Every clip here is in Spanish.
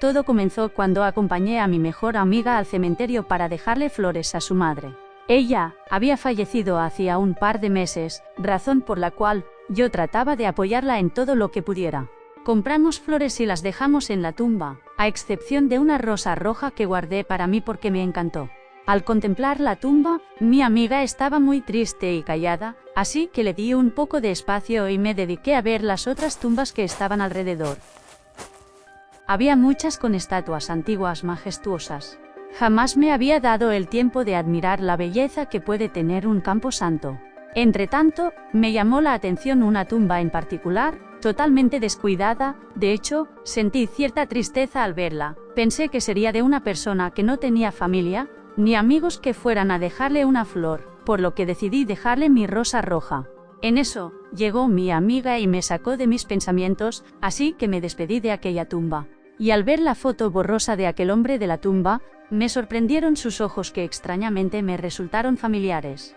Todo comenzó cuando acompañé a mi mejor amiga al cementerio para dejarle flores a su madre. Ella había fallecido hacía un par de meses, razón por la cual yo trataba de apoyarla en todo lo que pudiera. Compramos flores y las dejamos en la tumba, a excepción de una rosa roja que guardé para mí porque me encantó. Al contemplar la tumba, mi amiga estaba muy triste y callada, así que le di un poco de espacio y me dediqué a ver las otras tumbas que estaban alrededor. Había muchas con estatuas antiguas majestuosas. Jamás me había dado el tiempo de admirar la belleza que puede tener un camposanto. Entretanto, me llamó la atención una tumba en particular, totalmente descuidada. De hecho, sentí cierta tristeza al verla. Pensé que sería de una persona que no tenía familia, ni amigos que fueran a dejarle una flor, por lo que decidí dejarle mi rosa roja. En eso, llegó mi amiga y me sacó de mis pensamientos, así que me despedí de aquella tumba. Y al ver la foto borrosa de aquel hombre de la tumba, me sorprendieron sus ojos que extrañamente me resultaron familiares.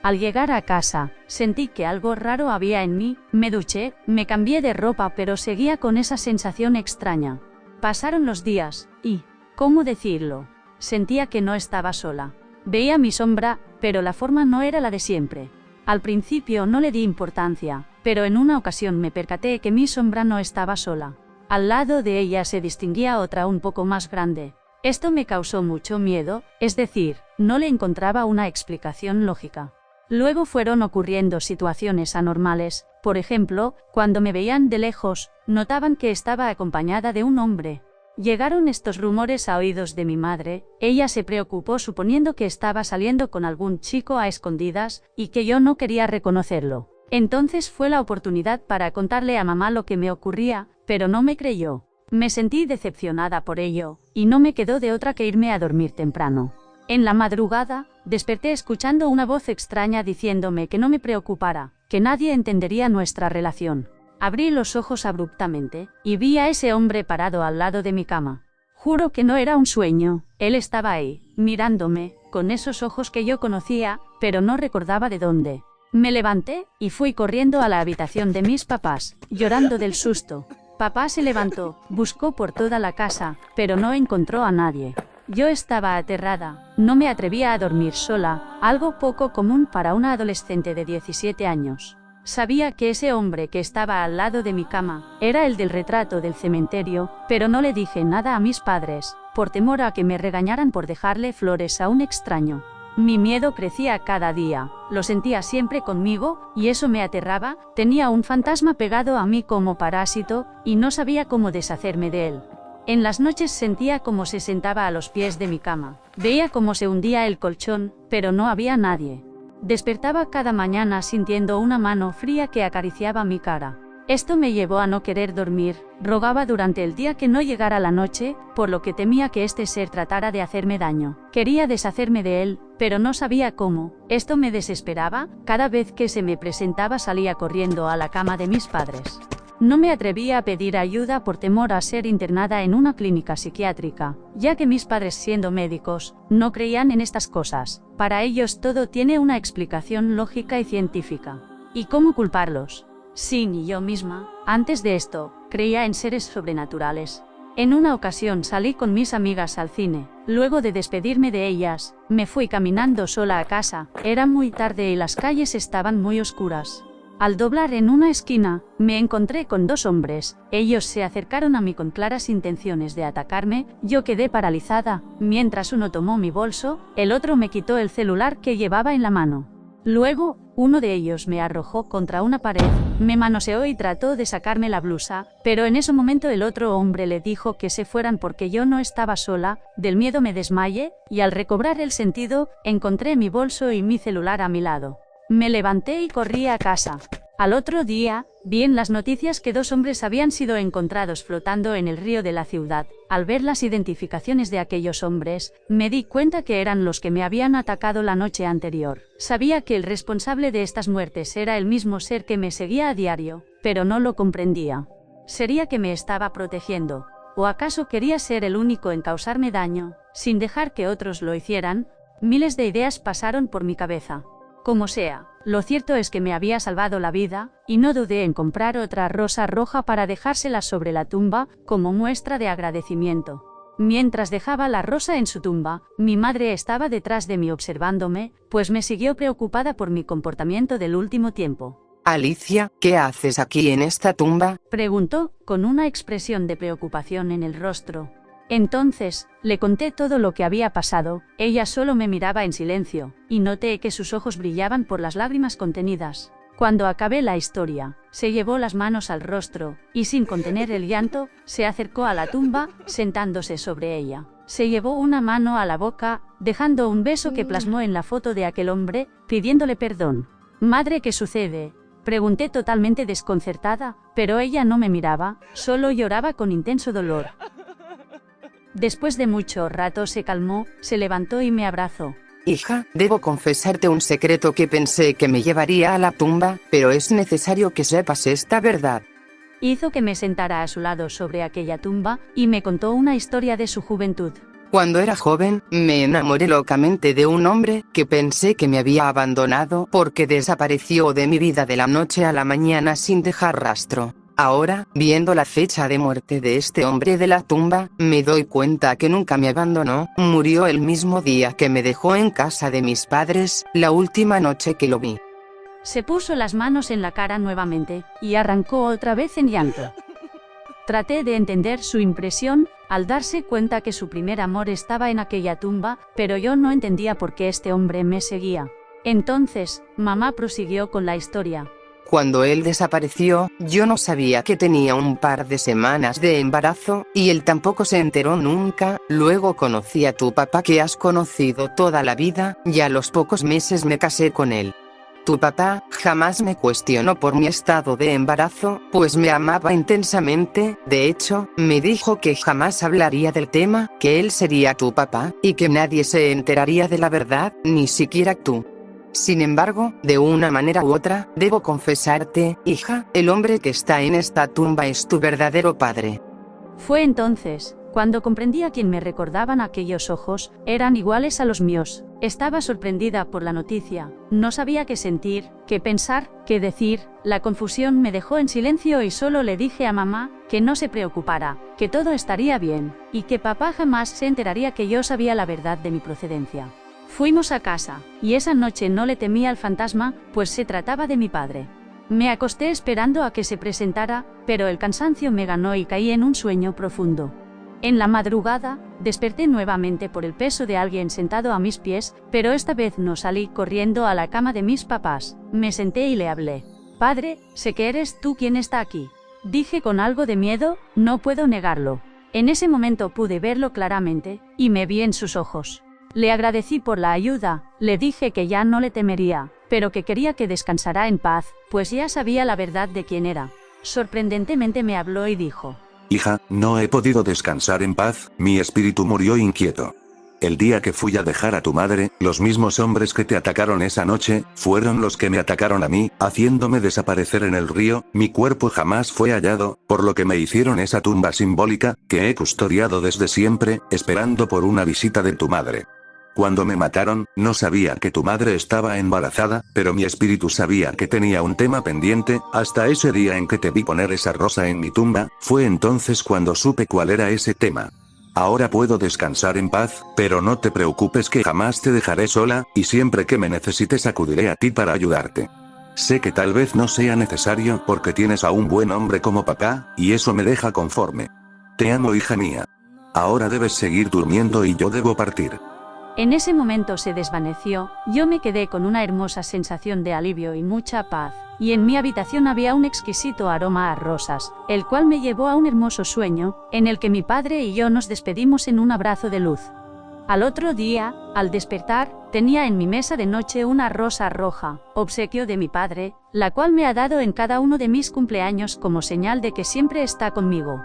Al llegar a casa, sentí que algo raro había en mí, me duché, me cambié de ropa pero seguía con esa sensación extraña. Pasaron los días, y, ¿cómo decirlo? Sentía que no estaba sola. Veía mi sombra, pero la forma no era la de siempre. Al principio no le di importancia, pero en una ocasión me percaté que mi sombra no estaba sola. Al lado de ella se distinguía otra un poco más grande. Esto me causó mucho miedo, es decir, no le encontraba una explicación lógica. Luego fueron ocurriendo situaciones anormales, por ejemplo, cuando me veían de lejos, notaban que estaba acompañada de un hombre. Llegaron estos rumores a oídos de mi madre, ella se preocupó suponiendo que estaba saliendo con algún chico a escondidas, y que yo no quería reconocerlo. Entonces fue la oportunidad para contarle a mamá lo que me ocurría, pero no me creyó. Me sentí decepcionada por ello, y no me quedó de otra que irme a dormir temprano. En la madrugada, desperté escuchando una voz extraña diciéndome que no me preocupara, que nadie entendería nuestra relación. Abrí los ojos abruptamente, y vi a ese hombre parado al lado de mi cama. Juro que no era un sueño, él estaba ahí, mirándome, con esos ojos que yo conocía, pero no recordaba de dónde. Me levanté, y fui corriendo a la habitación de mis papás, llorando del susto. Papá se levantó, buscó por toda la casa, pero no encontró a nadie. Yo estaba aterrada, no me atrevía a dormir sola, algo poco común para una adolescente de 17 años. Sabía que ese hombre que estaba al lado de mi cama, era el del retrato del cementerio, pero no le dije nada a mis padres, por temor a que me regañaran por dejarle flores a un extraño. Mi miedo crecía cada día, lo sentía siempre conmigo, y eso me aterraba. Tenía un fantasma pegado a mí como parásito, y no sabía cómo deshacerme de él. En las noches sentía cómo se sentaba a los pies de mi cama, veía cómo se hundía el colchón, pero no había nadie. Despertaba cada mañana sintiendo una mano fría que acariciaba mi cara. Esto me llevó a no querer dormir, rogaba durante el día que no llegara la noche, por lo que temía que este ser tratara de hacerme daño. Quería deshacerme de él, pero no sabía cómo. Esto me desesperaba, cada vez que se me presentaba salía corriendo a la cama de mis padres. No me atrevía a pedir ayuda por temor a ser internada en una clínica psiquiátrica, ya que mis padres, siendo médicos, no creían en estas cosas. Para ellos todo tiene una explicación lógica y científica. ¿Y cómo culparlos? Sí, ni yo misma, antes de esto, creía en seres sobrenaturales. En una ocasión salí con mis amigas al cine. Luego de despedirme de ellas, me fui caminando sola a casa. Era muy tarde y las calles estaban muy oscuras. Al doblar en una esquina, me encontré con dos hombres. Ellos se acercaron a mí con claras intenciones de atacarme. Yo quedé paralizada. Mientras uno tomó mi bolso, el otro me quitó el celular que llevaba en la mano. Luego, uno de ellos me arrojó contra una pared, me manoseó y trató de sacarme la blusa, pero en ese momento el otro hombre le dijo que se fueran porque yo no estaba sola. Del miedo me desmayé, y al recobrar el sentido, encontré mi bolso y mi celular a mi lado. Me levanté y corrí a casa. Al otro día, vi en las noticias que dos hombres habían sido encontrados flotando en el río de la ciudad. Al ver las identificaciones de aquellos hombres, me di cuenta que eran los que me habían atacado la noche anterior. Sabía que el responsable de estas muertes era el mismo ser que me seguía a diario, pero no lo comprendía. ¿Sería que me estaba protegiendo? ¿O acaso quería ser el único en causarme daño, sin dejar que otros lo hicieran? Miles de ideas pasaron por mi cabeza. Como sea, lo cierto es que me había salvado la vida, y no dudé en comprar otra rosa roja para dejársela sobre la tumba, como muestra de agradecimiento. Mientras dejaba la rosa en su tumba, mi madre estaba detrás de mí observándome, pues me siguió preocupada por mi comportamiento del último tiempo. Alicia, ¿qué haces aquí en esta tumba? Preguntó, con una expresión de preocupación en el rostro. Entonces, le conté todo lo que había pasado. Ella solo me miraba en silencio, y noté que sus ojos brillaban por las lágrimas contenidas. Cuando acabé la historia, se llevó las manos al rostro, y sin contener el llanto, se acercó a la tumba, sentándose sobre ella. Se llevó una mano a la boca, dejando un beso que plasmó en la foto de aquel hombre, pidiéndole perdón. «Madre, ¿qué sucede?», pregunté totalmente desconcertada, pero ella no me miraba, solo lloraba con intenso dolor. Después de mucho rato se calmó, se levantó y me abrazó. Hija, debo confesarte un secreto que pensé que me llevaría a la tumba, pero es necesario que sepas esta verdad. Hizo que me sentara a su lado sobre aquella tumba, y me contó una historia de su juventud. Cuando era joven, me enamoré locamente de un hombre que pensé que me había abandonado porque desapareció de mi vida de la noche a la mañana sin dejar rastro. Ahora, viendo la fecha de muerte de este hombre de la tumba, me doy cuenta que nunca me abandonó, murió el mismo día que me dejó en casa de mis padres, la última noche que lo vi. Se puso las manos en la cara nuevamente, y arrancó otra vez en llanto. Traté de entender su impresión, al darse cuenta que su primer amor estaba en aquella tumba, pero yo no entendía por qué este hombre me seguía. Entonces, mamá prosiguió con la historia. Cuando él desapareció, yo no sabía que tenía un par de semanas de embarazo, y él tampoco se enteró nunca. Luego conocí a tu papá que has conocido toda la vida, y a los pocos meses me casé con él. Tu papá jamás me cuestionó por mi estado de embarazo, pues me amaba intensamente. De hecho, me dijo que jamás hablaría del tema, que él sería tu papá, y que nadie se enteraría de la verdad, ni siquiera tú. Sin embargo, de una manera u otra, debo confesarte, hija, el hombre que está en esta tumba es tu verdadero padre. Fue entonces, cuando comprendí a quién me recordaban aquellos ojos, eran iguales a los míos. Estaba sorprendida por la noticia, no sabía qué sentir, qué pensar, qué decir. La confusión me dejó en silencio y solo le dije a mamá que no se preocupara, que todo estaría bien, y que papá jamás se enteraría que yo sabía la verdad de mi procedencia. Fuimos a casa, y esa noche no le temía al fantasma, pues se trataba de mi padre. Me acosté esperando a que se presentara, pero el cansancio me ganó y caí en un sueño profundo. En la madrugada, desperté nuevamente por el peso de alguien sentado a mis pies, pero esta vez no salí corriendo a la cama de mis papás. Me senté y le hablé. «Padre, sé que eres tú quien está aquí», dije con algo de miedo, no puedo negarlo. En ese momento pude verlo claramente, y me vi en sus ojos. Le agradecí por la ayuda, le dije que ya no le temería, pero que quería que descansara en paz, pues ya sabía la verdad de quién era. Sorprendentemente me habló y dijo: «Hija, no he podido descansar en paz, mi espíritu murió inquieto. El día que fui a dejar a tu madre, los mismos hombres que te atacaron esa noche, fueron los que me atacaron a mí, haciéndome desaparecer en el río. Mi cuerpo jamás fue hallado, por lo que me hicieron esa tumba simbólica, que he custodiado desde siempre, esperando por una visita de tu madre. Cuando me mataron, no sabía que tu madre estaba embarazada, pero mi espíritu sabía que tenía un tema pendiente. Hasta ese día en que te vi poner esa rosa en mi tumba, fue entonces cuando supe cuál era ese tema. Ahora puedo descansar en paz, pero no te preocupes que jamás te dejaré sola, y siempre que me necesites acudiré a ti para ayudarte. Sé que tal vez no sea necesario porque tienes a un buen hombre como papá, y eso me deja conforme. Te amo, hija mía. Ahora debes seguir durmiendo y yo debo partir». En ese momento se desvaneció, yo me quedé con una hermosa sensación de alivio y mucha paz, y en mi habitación había un exquisito aroma a rosas, el cual me llevó a un hermoso sueño, en el que mi padre y yo nos despedimos en un abrazo de luz. Al otro día, al despertar, tenía en mi mesa de noche una rosa roja, obsequio de mi padre, la cual me ha dado en cada uno de mis cumpleaños como señal de que siempre está conmigo.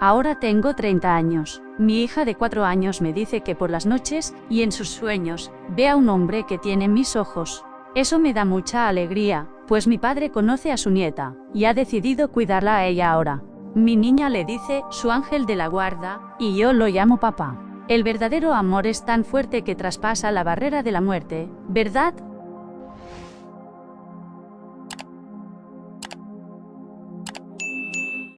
Ahora tengo 30 años. Mi hija de 4 años me dice que por las noches, y en sus sueños, ve a un hombre que tiene mis ojos. Eso me da mucha alegría, pues mi padre conoce a su nieta, y ha decidido cuidarla a ella ahora. Mi niña le dice, su ángel de la guarda, y yo lo llamo papá. El verdadero amor es tan fuerte que traspasa la barrera de la muerte, ¿verdad?